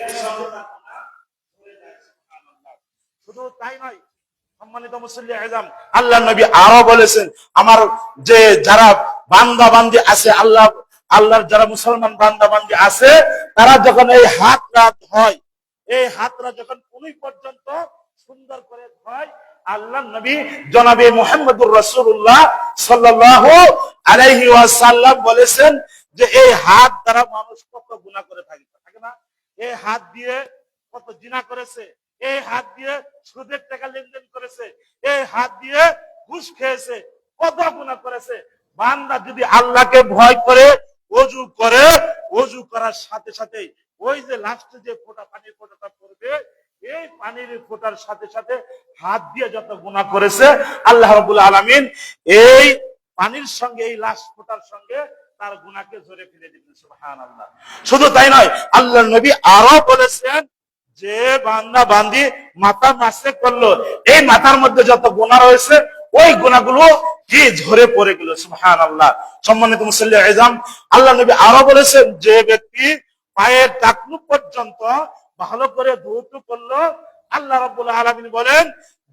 এর সঙ্গে তার গুনাহ ধরে যায়। সুবহানাল্লাহ। শুধু তাই নয়, সম্মানিত মুসল্লি আযম, আল্লাহর নবী আরো বলেছেন, আমার যে যারা বান্দা বান্দি আছে, আল্লাহর যারা মুসলমান বান্দা বান্দি আছে, তারা যখন এই হাতটা ধয়, এই হাতটা যখন কোন পর্যন্ত সুন্দর করে ধয়, আল্লাহর নবী জনাবে মুহাম্মদুর রাসূলুল্লাহ সাল্লাল্লাহু আলাইহি ওয়াসাল্লাম বলেছেন যে এই হাত দ্বারা মানুষ কত গুনাহ করে থাকে না? এই হাত দিয়ে কত জিনা করেছে, এই হাত দিয়ে সুদের টাকা লেনদেন করেছে, এই হাত দিয়ে ঘুষ খেয়েছে, কত গুনাহ করেছে। বান্দা যদি আল্লাহকে ভয় করে ওযু করে, ওযু করার সাথে সাথে ওই যে লাস্টে যে ফোঁটা পানির ফোঁটাটা পড়বে, এই পানির ফোঁটার সাথে সাথে হাত দিয়ে যত গুনাহ করেছে, আল্লাহ রাব্বুল আলামিন এই পানির সঙ্গে, এই লাস্ট ফোঁটার সঙ্গে তার গুনাহকে ঝরে ফেলে দিবেন। সুবহানাল্লাহ। শুধু তাই নয়, আল্লাহর নবী আরো বলেছেন যে বান্দা বান্দি মাথা মাসে করলো, এই মাথার মধ্যে যত গুনাহ রয়েছে ওই গুনাহগুলো কি ঝরে পড়ে গেল। সুবহানাল্লাহ। সম্মানিত মুসল্লি আযম, আল্লাহর নবী আরো বলেছেন যে ব্যক্তি পায়ের টাকনু পর্যন্ত ভালো করে ধৌত করলো, আল্লাহ রাব্বুল আলামিন বলেন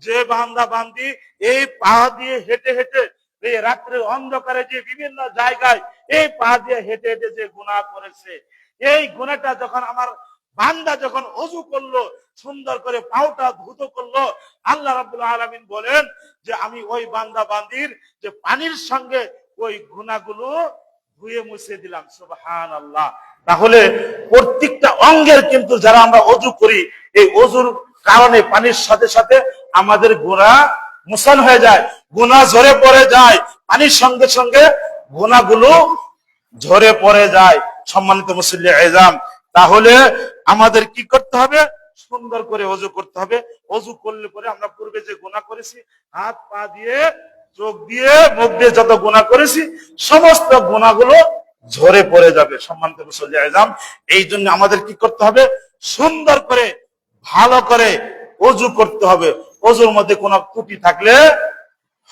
যে বান্দা বান্দি এই পা দিয়ে হেঁটে হেঁটে এই রাত্রের অন্ধকারে যে বিভিন্ন জায়গায় এই পা দিয়ে হেঁটে হেঁটে যে গুনাহ করেছে, এই গুনাহটা যখন আমার বান্দা যখন ওযু করলো, সুন্দর করে পাওটা ধুত করলো, আল্লাহ রাব্বুল আলামিন বলেন যে আমি ওই বান্দা বান্দির যে পানির সঙ্গে ওই গুনাহগুলো ধুয়ে মুছে দিলাম। সুবহানাল্লাহ। তাহলে প্রত্যেকটা অঙ্গের কিন্তু যারা আমরা ওযু করি, এই ওযুর কারণে পানির সাথে সাথে আমাদের গুনাহ মুছান হয়ে যায়, গুনাহ ঝরে পড়ে যায়, পানির সঙ্গে সঙ্গে গুনাহগুলো ঝরে পড়ে যায়। সম্মানিত মুসল্লি আযম, তাহলে আমাদের কি করতে হবে? সুন্দর করে ওযু করতে হবে। ওযু করলে পরে আমরা পূর্বে যে গুনাহ করেছি, হাত পা দিয়ে চোখ দিয়ে মুখ দিয়ে যত গুনাহ করেছি, সমস্ত গুনাহগুলো ঝরে পড়ে যাবে। সম্মানিত মুসল্লি আযম, এই জন্য আমাদের কি করতে হবে? সুন্দর করে ভালো করে ওযু করতে হবে। ওযুর মধ্যে কোনো ত্রুটি থাকলে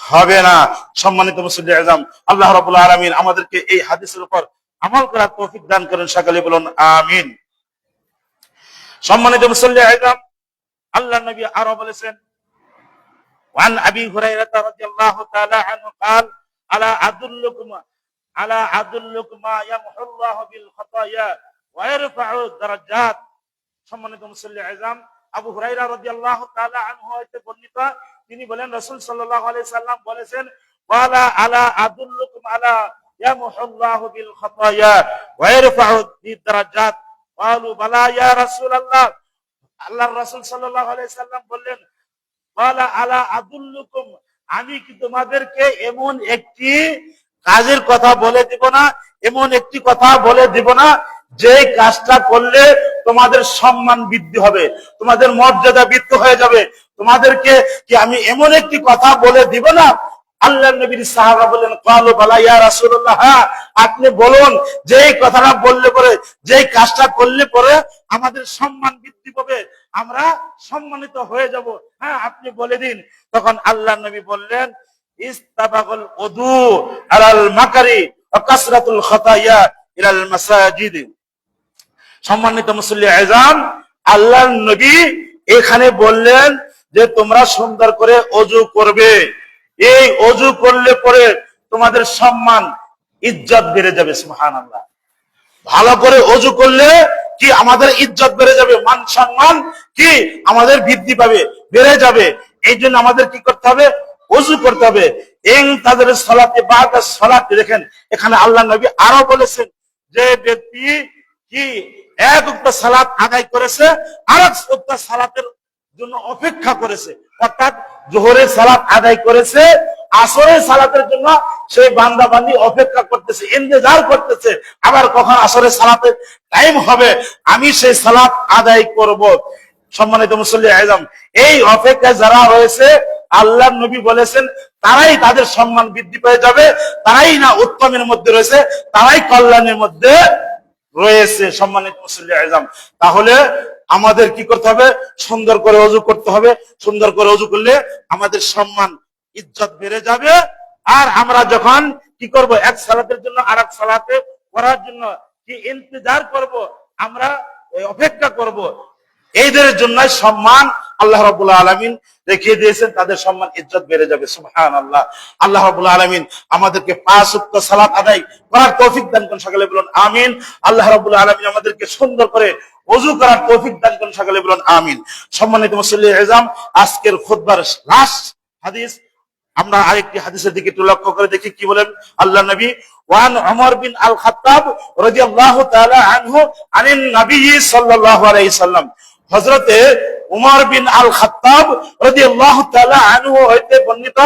হবে না। সম্মানিত মুসল্লি আযম, আল্লাহ রাব্বুল আলামিন আমাদেরকে এই হাদিসের উপর আমল করার তৌফিক দান করেন। সকলে বলুন আমিন। সম্মানিত মুসল্লি আযম, আল্লাহর নবী আরো বলেছেন, ওয়ান আবি হুরায়রা রাদিয়াল্লাহু তাআলা আনহু قال আলা আদুল্লুকুম মা ইয়ামহুল্লাহু বিল খাতায়া ওয়া ইয়ারফাউ দারাজাত। সম্মানিত মুসল্লি আযম, আবু হুরায়রা রাদিয়াল্লাহু তাআলা আনহু হতে বর্ণিত, তিনি বলেন রাসূল সাল্লাল্লাহু আলাইহি সাল্লাম বলেছেন, ওয়ালা আলা আদুল্লুকুম আলা ইয়ামহুল্লাহু বিল খাতায়া ওয়া ইয়ারফাউ দারাজাত। ক্বালু বালা ইয়া রাসূলুল্লাহ। আল্লাহর রাসূল সাল্লাল্লাহু আলাইহি সাল্লাম বললেন, ওয়ালা আলা আদুল্লুকুম, আমি কি তোমাদেরকে এমন একটি কাজের কথা বলে দিব না, এমন একটি কথা বলে দিব না যে কাজটা করলে তোমাদের সম্মান বৃদ্ধি হবে, তোমাদের মর্যাদা বৃদ্ধি হয়ে যাবে? তোমাদেরকে কি আমি এমন একটি কথা বলে দিব না? আল্লাহর নবীর সাহাবা বললেন, ক্বালু বালা ইয়া রাসূলুল্লাহ, হ্যাঁ আপনি বলুন, যে এই কথাটা বললে পরে, যে কাজটা করলে পরে আমাদের সম্মান বৃদ্ধি পাবে, আমরা সম্মানিত হয়ে যাব, হ্যাঁ আপনি বলে দিন। তখন আল্লাহর নবী বললেন, ইস্তাবাগুল উযু আলাল মাকারি ওয়া কাসরাতুল খাতায়া ইলাল মাসাজিদ। সম্মানিত মুসল্লি আযম, আল্লাহর নবী এখানে বললেন যে তোমরা সুন্দর করে ওযু করবে, এই ওযু করলে পরে তোমাদের সম্মান ইজ্জত বেড়ে যাবে। সুবহানাল্লাহ। ভালো করে ওযু করলে কি আমাদের ইজ্জত বেড়ে যাবে, মান সম্মান কি আমাদের বৃদ্ধি পাবে, বেড়ে যাবে। এই জন্য আমাদের কি করতে হবে? ওযু করতে হবে। তাদের সালাতে বাদা সালাতে, দেখেন এখানে আল্লাহ নবী আরো বলেছেন যে ব্যক্তি কি এক ওয়াক্ত সালাত আদায় করেছে, আরেক ওয়াক্ত সালাতের জন্য অপেক্ষা করেছে, অর্থাৎ যোহরের সালাত আদায় করেছে, আসরের সালাতের জন্য সেই বান্দা বান্দি অপেক্ষা করতেছে, ইন্তজার করতেছে, আবার কখন আসরের সালাতের টাইম হবে, আমি সেই সালাত আদায় করব। সম্মানিত মুসল্লি আযম, এই অপেক্ষায় যারা রয়েছে, আল্লাহর নবী বলেছেন তারাই তাদের সম্মান বৃদ্ধি পেয়ে যাবে, তারাই না উত্তমের মধ্যে রয়েছে, তারাই কল্যাণের মধ্যে রয়েছে। সম্মানিত মুসল্লি আযম, তাহলে আমাদের কি করতে হবে? সুন্দর করে ওযু করতে হবে। সুন্দর করে ওযু করলে আমাদের সম্মান ইজ্জত বেড়ে যাবে। আর আমরা যখন কি করব? এক সালাতের জন্য আরেক সালাতে করার জন্য কি ইন্তজার করব, আমরা অপেক্ষা করব। এইদের জন্য সম্মান আল্লাহ রাব্বুল আলামিন দেখিয়ে দিয়েছেন, তাদের সম্মান ইজ্জত বেড়ে যাবে। সুবহানাল্লাহ। আল্লাহ রাব্বুল আলামিন আমাদেরকে 5 ওয়াক্ত সালাত আদায় করার তৌফিক দান করুন, সকলে বলুন আমিন। আল্লাহ রাব্বুল আলামিন আমাদেরকে সুন্দর করে ওযু করার তৌফিক দান করুন, সকলে বলুন আমিন। সম্মানিত মুসল্লি ইজম, আজকের খুতবার লাস্ট হাদিস, আমরা আরেকটি হাদিসের দিকে একটু লক্ষ্য করে দেখি কি বলেন আল্লাহ নবী। ওয়ান উমর বিন আল খাত্তাব রাদিয়াল্লাহু তাআলা আনহু আনিন নবী সাল্লাল্লাহু আলাইহি সাল্লাম, হযরতে উমর বিন আল খাত্তাব রাদিয়াল্লাহু তাআলা আনহু হইতে বর্ণিত,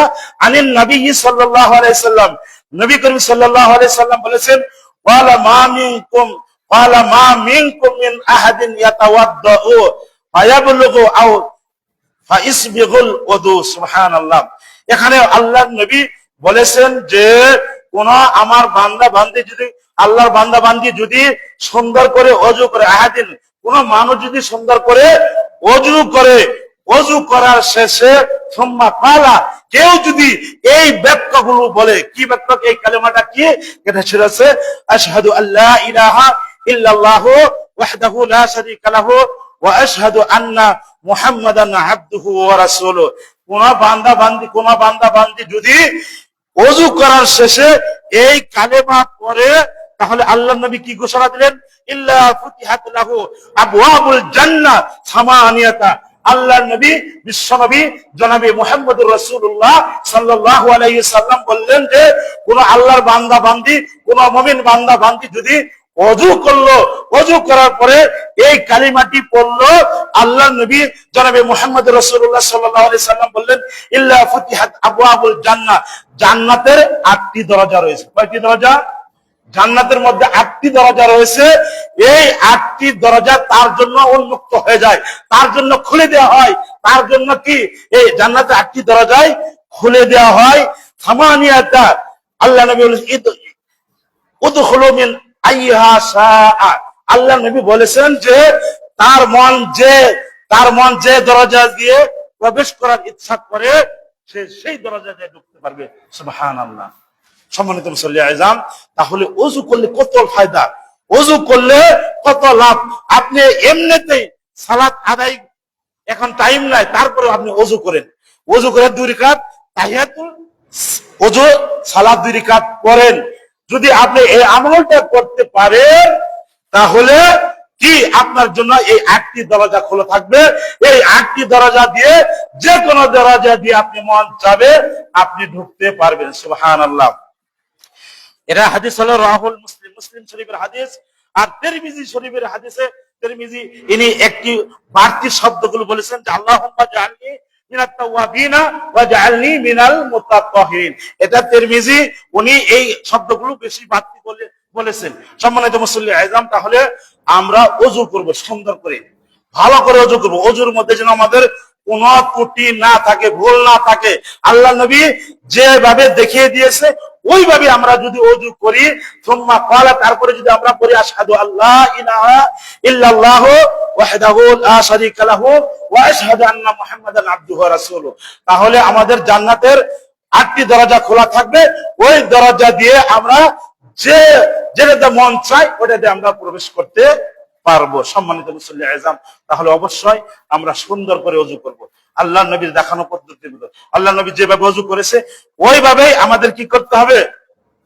আনিন নবী সাল্লাল্লাহু আলাইহি সাল্লাম, নবী করিম সাল্লাল্লাহু আলাইহি সাল্লাম বলেছেন, ক্বালা মা মিনকুম মিন আহাদিন ইয়াতাওয়াদ্দাউ ফায়াবলুগু আও ফাইসবিগুল ওযু। সুবহানাল্লাহ। এখানে আল্লাহর নবী বলেছেন যে কোন আমার বান্দা বান্দি যদি, আল্লাহর বান্দা বান্দি যদি সুন্দর করে ওযু করে, আহাদিন কোন মানুষ যদি সুন্দর করে ওযু করে, ওযু করার শেষে সুম্মা ক্বালা, কেউ যদি এই বাক্যগুলো বলে, কি বাক্য, এই কালেমাটা কি, এটা ছিল আশহাদু আল্লা ইলাহা ইল্লাল্লাহু ওয়াহদাহু লা শারীকা লাহু ওয়া আশহাদু আন্না মুহাম্মাদান আবদুহু ওয়া রাসূলুহু। কোন বান্দা বান্দি যদি ওযু করার শেষে এই কালেমা পড়ে, তাহলে আল্লাহর নবী কি ঘোষণা দিলেন, ইল্লা ফুতিহাত লাহু আবওয়াবুল জান্নাহ সামানিয়াতা। আল্লাহর নবী, বিশ্বনবী জনাবে মুহাম্মদুর রাসূলুল্লাহ সাল্লাল্লাহু আলাইহি সাল্লাম বললেন যে কোন আল্লাহর বান্দা বান্দি, কোন মুমিন বান্দা বান্দি যদি ওযু করলো, ওযু করার পরে এই কালিমাটি পড়লো, আল্লাহর নবী জনাবে মুহাম্মদুর রাসূলুল্লাহ সাল্লাল্লাহু আলাইহি সাল্লাম বললেন, ইল্লা ফুতিহাত আবওয়াবুল জান্নাহ, জান্নাতের 8টি দরজা রয়েছে। কয়টি দরজা? জান্নাতের মধ্যে 8টি দরজা রয়েছে। এই 8টি দরজা তার জন্য উন্মুক্ত হয়ে যায়, তার জন্য খুলে দেওয়া হয়। তার জন্য কি, এই জান্নাতের 8টি দরজায় খুলে দেওয়া হয়। সামানিয়াতা, আল্লাহ নবী বলেছেন উদখুলু মিন আইহা শাআ। আল্লাহ নবী বলেছেন যে তার মন যে দরজা দিয়ে প্রবেশ করার ইচ্ছা করে, সে সেই দরজা দিয়ে ঢুকতে পারবে। সুবহানাল্লাহ। সম্মানিত মুসল্লি আযম, তাহলে ওযু করলে কত ফায়দা, ওযু করলে কত লাভ। আপনি এমনিতেই সালাত আদায়, এখন টাইম নাই, তারপরে আপনি ওযু করেন, ওযু করে 2 রাকাত তাহিয়াতুল ওযু সালাত 2 রাকাত পড়েন। যদি আপনি এই আমলটা করতে পারেন, তাহলে কি আপনার জন্য এই 8টি দরজা খোলা থাকবে। এই 8টি দরজা দিয়ে, যে কোনো দরজা দিয়ে আপনি মন চাবে আপনি ঢুকতে পারবেন। সুবহানাল্লাহ। এটা হাদিস হলো রাহুল মুসলিম, মুসলিম শরীফের হাদিস। আর তিরমিজি শরীফের হাদিসে তিরমিজি ইনি একটি বাড়তি শব্দগুলো বলেছেন যে আল্লাহুম্মা জাআলনি মিনাত তাওয়াবিনা ওয়া জাআলনি মিনাল মুতাতাহহিরিন। এটা তিরমিজি উনি এই শব্দগুলো বেশি বাড়তি বলেছেন। সম্মানিত মুসল্লি আযম, তাহলে আমরা ওযু করব সুন্দর করে, ভালো করে ওযু করব। ওযুর মধ্যে যেন আমাদের কোন ত্রুটি না থাকে, ভুল না থাকে। আল্লাহ নবী যেভাবে দেখিয়ে দিয়েছে ওইভাবে আমরা যদি ওযু করি, সুম্মা ক্বালা, তারপরে যদি আমরা পড়ি আশহাদু আল্লা ইলাহা ইল্লাল্লাহু ওয়াহদাহু লা শারীকা লাহু ওয়া আশহাদু আন্না মুহাম্মাদান আবদুহু ওয়া রাসূলুহু, তাহলে আমাদের জান্নাতের 8টি দরজা খোলা থাকবে। ওই দরজা দিয়ে আমরা যেটা মন চাই ওটা দিয়ে আমরা প্রবেশ করতে পারবো। সম্মানিত মুসল্লি আযম, তাহলে অবশ্যই আমরা সুন্দর করে ওযু করব। আল্লাহ নবীর দেখানো পদ্ধতিগুলো, আল্লাহ নবী যেভাবে ওযু করেছে ওইভাবেই আমাদের কি করতে হবে,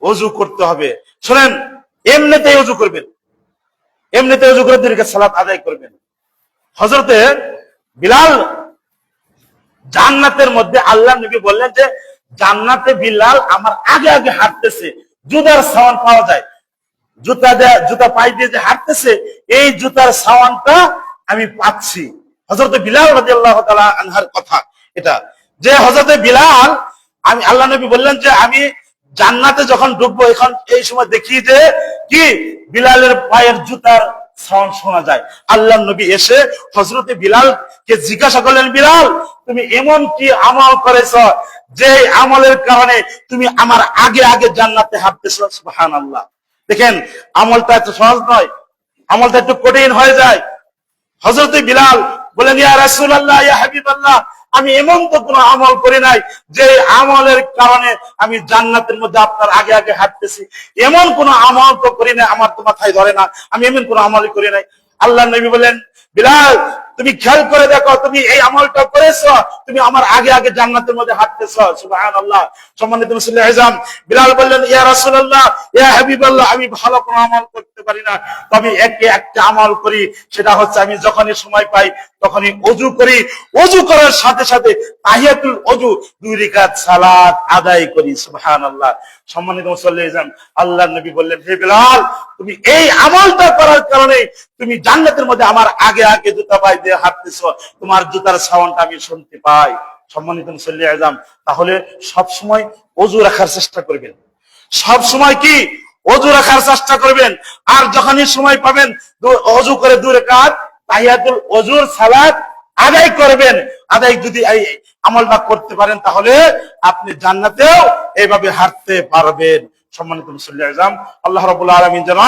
ওযু করতে হবে। শুনেন, এমনিতেই ওযু করবেন, এমনিতে ওযু করে 2 রাকাত সালাত আদায় করবেন। হযরতে বিলাল, জান্নাতের মধ্যে আল্লাহ নবী বললেন যে জান্নাতে বিলাল আমার আগে আগে হাঁটতেছে, জুতার সাউন্ড পাওয়া যায়, জুতা পাই দিয়ে যে হাঁটতেছে, এই জুতার সাউন্ডটা আমি পাচ্ছি। হযরতে বিলাল রাদিয়াল্লাহু তাআলা আনহার কথা এটা, যে হযরতে বিলাল, আমি আল্লাহ নবী বললেন যে আমি জান্নাতে যখন ঢুকবো, এখন এই সময় দেখি যে কি বিলালের পায়ের জুতার সাউন্ড শোনা যায়। আল্লাহ নবী এসে হযরতে বিলালকে জিজ্ঞাসা করলেন, বিলাল তুমি এমন কি আমল করেছো যে আমলের কারণে তুমি আমার আগে আগে জান্নাতে হাঁটতেছো? সুবহানাল্লাহ। দেখেন, আমলটা এত সহজ নয়, আমলটা একটু কঠিন হয়ে যায়। হযরতে বিলাল বলেন, ইয়া রাসূলুল্লাহ, ইয়া হাবিবাল্লাহ, আমি এমন তো কোনো আমল করি নাই যে আমলের কারণে আমি জান্নাতের মধ্যে আপনার আগে আগে হাঁটতেছি। এমন কোন আমল তো করি নাই, আমার তো মাথায় ধরে না, আমি এমন কোন আমলই করি নাই। আল্লাহ নবী বলেন, বিলাল তুমি খেয়াল করে দেখো, তুমি এই আমলটা করেছো, তুমি আমার আগে আগে জান্নাতের মধ্যে হাঁটতেছো। সুবহানাল্লাহ। সম্মানিত মুসল্লি আযম, বিলাল বললেন, ইয়া রাসূলুল্লাহ, ইয়া হাবিবাল্লাহ, আমি ভালো কোনো আমল করতে পারি না, তবে একটা আমল করি, সেটা হচ্ছে আমি যখনই সময় পাই তখনই ওযু করি, ওযু করার সাথে সাথে তাহিয়াতুল ওযু 2 রাকাত সালাত আদায় করি। সুবহানাল্লাহ। সম্মানিত মুসল্লি আযম, আল্লাহর নবী বললেন, হে বিলাল, তুমি এই আমলটা করার কারণে তুমি জান্নাতের মধ্যে আমার আগে আগে জুতা পায়ে দিয়ে হাঁটতেছো, তোমার জুতার সাউন্ড আমি শুনতে পাই। সম্মানিত মুসল্লি আযম, তাহলে সব সময় ওযু রাখার চেষ্টা করবেন, সব সময় কি ওযু রাখার চেষ্টা করবেন। আর যখনই সময় পাবেন ওযু করে 2 রাকাত তাহিয়াতুল ওযুর সালাত আদায় করবেন। আদায় যদি এই আমলটা করতে পারেন, তাহলে আপনি জান্নাতেও এইভাবে হাঁটতে পারবেন। সম্মানিত মুসল্লি আযম, আল্লাহ রাব্বুল আলামিন যেন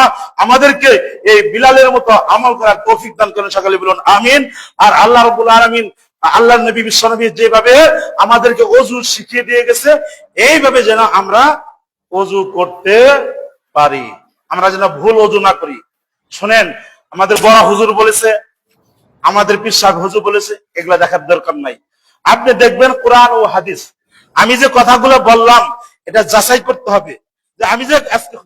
আমাদেরকে এই বিলালের মতো আমল করার তৌফিক দান করেন। সকলে বলুন আমিন। আর আল্লাহ রাব্বুল আলামিন, আল্লাহর নবী বিশ্বনবী যেভাবে আমাদেরকে ওযু শিখিয়ে দিয়ে গেছে, এইভাবে যেন আমরা ওযু করতে পারি, আমরা যেন ভুল ওযু না করি। শুনেন, আমাদের বড় হুজুর বলেছে, আমাদের পীর সাহেব হুজুর বলেছে, এগুলা দেখার দরকার নাই। আপনি দেখবেন কোরআন ও হাদিস, আমি যে কথাগুলো বললাম এটা যাচাই করতে হবে, যে আমি যে আজকে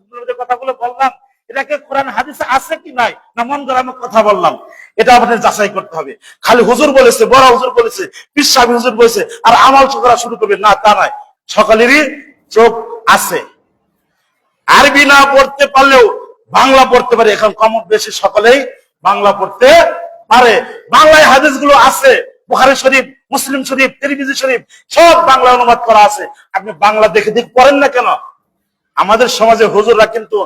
কথাগুলো বললাম এটাকে কোরআন হাদিসে আছে কি নাই, না মন গড়া কথা বললাম, এটা আপনাদের যাচাই করতে হবে। খালি হুজুর বলেছে, বড় হুজুর বলেছে, পীর সাহেব হুজুর বলেছে আর আমল করা শুরু করবে না, তা নয়। সকলেরই চোখ আছে, আরবি না পড়তে পারলেও বাংলা পড়তে পারে। এখন কম বেশি সকলেই বাংলা পড়তে পারে। বাংলায় হাদিসগুলো আছে, বুখারী শরীফ, মুসলিম শরীফ, তিরমিজি শরীফ, সব বাংলা অনুবাদ করা আছে। আপনি বাংলা দেখে দেখে পড়েন না কেন? আমাদের সমাজে হুজুররা কিন্তু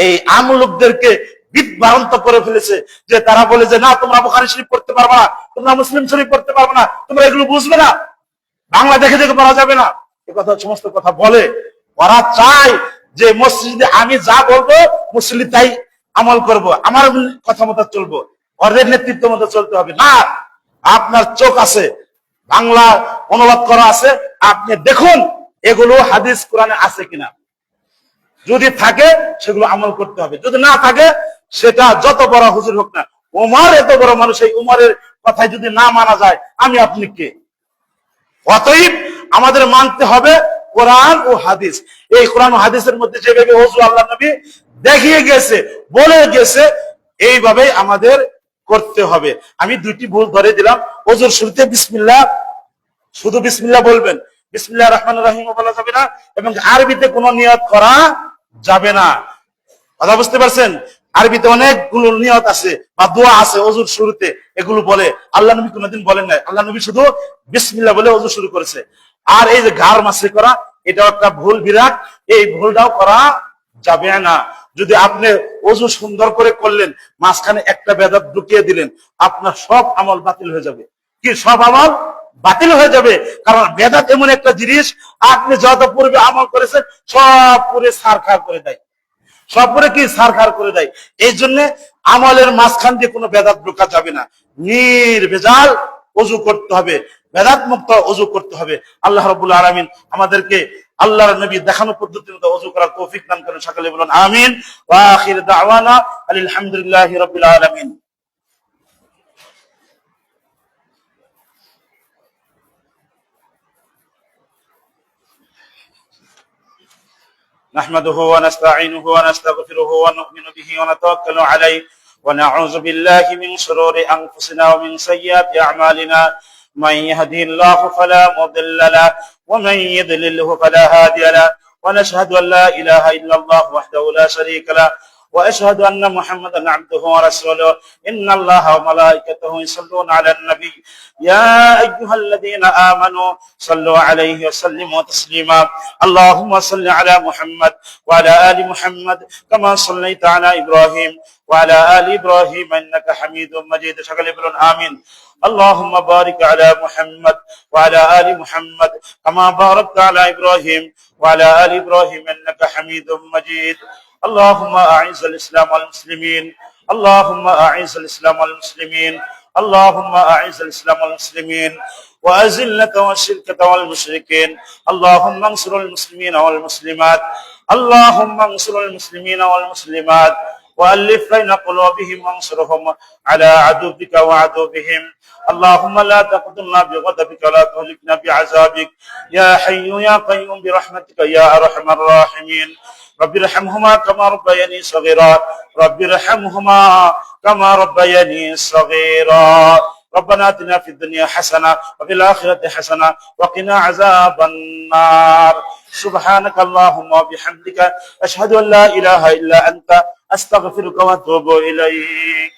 এই আম লোকদেরকে বিভ্রান্ত করে ফেলেছে, যে তারা বলে যে না, তোমরা বুখারী শরীফ পড়তে পারবে না, তোমরা মুসলিম শরীফ পড়তে পারবে না, তোমরা এগুলো বুঝবে না, বাংলা দেখে দেখে পড়া যাবে না। এ কথা, সমস্ত কথা বলে। ওরা চায় যে মসজিদে আমি যা বলবো মুসল্লি তাই আমল করব, আমার কথা মতো চলবো, ওদের নেতৃত্ব মতো চলতে হবে না। আপনার চোখ আছে, বাংলা অনুবাদ করা আছে, আপনি দেখুন এগুলো হাদিস কোরআনে আছে কিনা। যদি থাকে সেগুলো আমল করতে হবে, যদি না থাকে সেটা যত বড় হুজুর হোক না, উমর এত বড় মানুষ, এই উমরের কথায় যদি না মানা যায়, আমি আপনি কে? অতএব আমাদের মানতে হবে কোরআন ও হাদিস। এই কোরআন ও হাদিসের মধ্যে যেভাবে ওযু আল্লাহ নবী দেখিয়ে গেছে, বলে গেছে, এইভাবে আমাদের করতে হবে। আমি 2টি ভুল ধরে দিলাম। ওযুর শুরুতে বিসমিল্লাহ, শুধু বিসমিল্লাহ বলবেন, বিসমিল্লাহির রহমানির রহিম বলা যাবে না, এবং আরবিতে কোনো নিয়ত করা যাবে না। কথা বুঝতে পারছেন? আরবিতে অনেকগুলো নিয়ত আছে বা দোয়া আছে ওযুর শুরুতে, এগুলো বলে। আল্লাহ নবী কোনোদিন বলেন নাই, আল্লাহ নবী শুধু বিসমিল্লাহ বলে ওযু শুরু করেছে। আর এই যে ঘাড় মাসে করা, এটাও একটা ভুল বিরাট, এই ভুলটাও করা যাবে না। যদি আপনি ওযু সুন্দর করে করলেন, মাঝখানে একটা বেদাত ঢুকিয়ে দিলেন, আপনার সব আমল বাতিল হয়ে যাবে। কি সব আমল বাতিল হয়ে যাবে? কারণ বেদাত এমন একটা জিনিস, আপনি যত পূর্বে আমল করেছেন সব পুরে ছারখার করে দেয়, সব পুরে কি ছারখার করে দেয়। এই জন্য আমলের মাঝখান দিয়ে কোনো বেদাত ঢোকা যাবে না, নির্ভেজাল ওযু করতে হবে, বেদাত মুক্ত ওযু করতে হবে। আল্লাহ রাব্বুল আলামিন আমাদেরকে আল্লাহর নবী দেখানো পদ্ধতির মতো ওযু করার তৌফিক দান করেন। সকলে বলুন আমিন। ওয়া আখির দাওয়ানা আলহামদুলিল্লাহি রাব্বিল আলামিন। نحمده ونستعينه ونستغفره ونؤمن به ونتوكل عليه ونعوذ بالله من شرور أنفسنا ومن سيئات أعمالنا. من يهده الله فلا مضل له ومن يضلله فلا هادي له. ونشهد أن لا إله إلا الله وحده لا شريك له وأشهد أن محمدا عبده ورسوله. إن الله وملائكته يصلون على النبي يا أيها الذين آمنوا صلوا عليه وسلموا تسليما. اللهم صل على محمد وعلى آل محمد كما صليت على إبراهيم وعلى آل إبراهيم إنك حميد مجيد. সকলে বলুন আমিন। اللهم بارك على محمد وعلى آل محمد كما باركت على إبراهيم وعلى آل إبراهيم إنك حميد مجيد. اللهم أعز الإسلام والمسلمين، اللهم أعز الإسلام والمسلمين، اللهم أعز الإسلام والمسلمين وأذل الشرك والمشركين. اللهم انصر المسلمين والمسلمات، اللهم انصر المسلمين والمسلمات، وألف بين قلوبهم وانصرهم على عدوك وعدوهم. اللهم لا تقتلنا بغضبك ولا تهلكنا بعذابك يا حي يا قيوم برحمتك يا أرحم الراحمين. رب ارحمهما كما ربياني صغيرا رب ارحمهما كما ربياني صغيرا. ربنا آتنا في الدنيا حسنة وفي الآخرة حسنة وقنا عذاب النار. سبحانك اللهم وبحمدك أشهد أن لا إله إلا أنت أستغفرك وأتوب إليك.